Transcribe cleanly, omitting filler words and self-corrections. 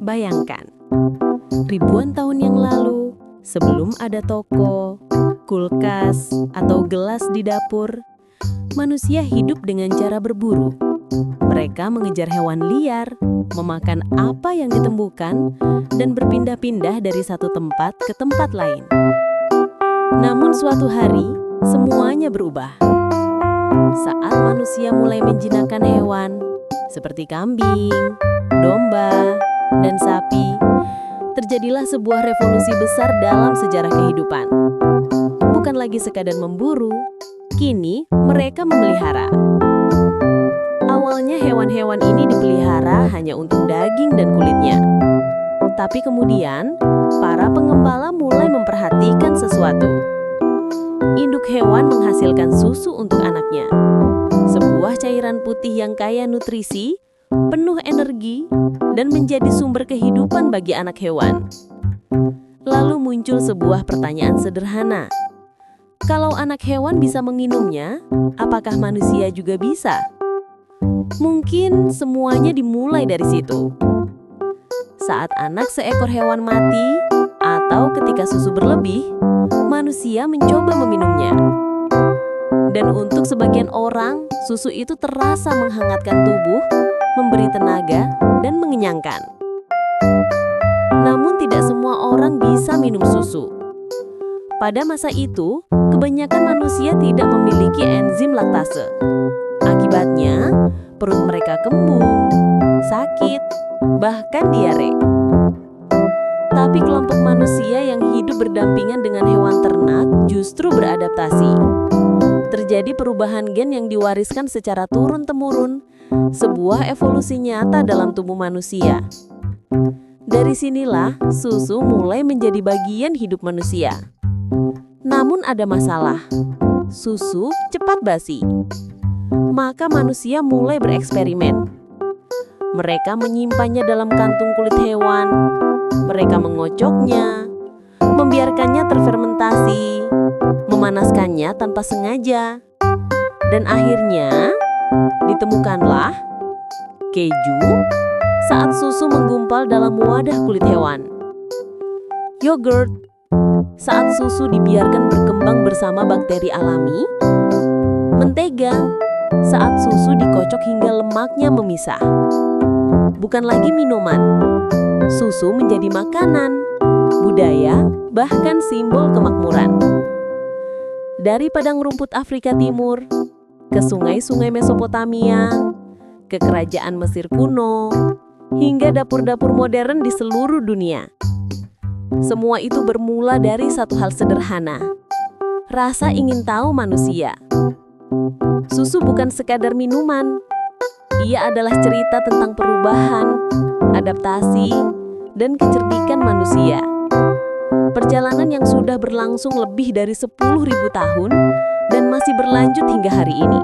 Bayangkan, ribuan tahun yang lalu, sebelum ada toko, kulkas, atau gelas di dapur, manusia hidup dengan cara berburu. Mereka mengejar hewan liar, memakan apa yang ditemukan, dan berpindah-pindah dari satu tempat ke tempat lain. Namun suatu hari, semuanya berubah. Saat manusia mulai menjinakkan hewan, seperti kambing, domba, dan sapi, terjadilah sebuah revolusi besar dalam sejarah kehidupan. Bukan lagi sekadar memburu, kini mereka memelihara. Awalnya hewan-hewan ini dipelihara hanya untuk daging dan kulitnya. Tapi kemudian, para pengembala mulai memperhatikan sesuatu. Induk hewan menghasilkan susu untuk anaknya. Sebuah cairan putih yang kaya nutrisi, penuh energi, dan menjadi sumber kehidupan bagi anak hewan. Lalu muncul sebuah pertanyaan sederhana. Kalau anak hewan bisa menginumnya, apakah manusia juga bisa? Mungkin semuanya dimulai dari situ. Saat anak seekor hewan mati, atau ketika susu berlebih, manusia mencoba meminumnya. Dan untuk sebagian orang, susu itu terasa menghangatkan tubuh, memberi tenaga, dan mengenyangkan. Namun tidak semua orang bisa minum susu. Pada masa itu, kebanyakan manusia tidak memiliki enzim laktase. Akibatnya, perut mereka kembung, sakit, bahkan diare. Tapi kelompok manusia yang hidup berdampingan dengan hewan ternak justru beradaptasi. Terjadi perubahan gen yang diwariskan secara turun-temurun, sebuah evolusi nyata dalam tubuh manusia. Dari sinilah susu mulai menjadi bagian hidup manusia. Namun ada masalah, susu cepat basi. Maka manusia mulai bereksperimen. Mereka menyimpannya dalam kantung kulit hewan, mereka mengocoknya, membiarkannya terfermentasi, memanaskannya tanpa sengaja, dan akhirnya ditemukanlah keju saat susu menggumpal dalam wadah kulit hewan. Yogurt saat susu dibiarkan berkembang bersama bakteri alami. Mentega saat susu dikocok hingga lemaknya memisah. Bukan lagi minuman, susu menjadi makanan, budaya, bahkan simbol kemakmuran. Dari padang rumput Afrika Timur, ke sungai-sungai Mesopotamia, ke kerajaan Mesir kuno, hingga dapur-dapur modern di seluruh dunia. Semua itu bermula dari satu hal sederhana, rasa ingin tahu manusia. Susu bukan sekadar minuman, ia adalah cerita tentang perubahan, adaptasi, dan kecerdikan manusia. Perjalanan yang sudah berlangsung lebih dari 10.000 tahun dan masih berlanjut hingga hari ini.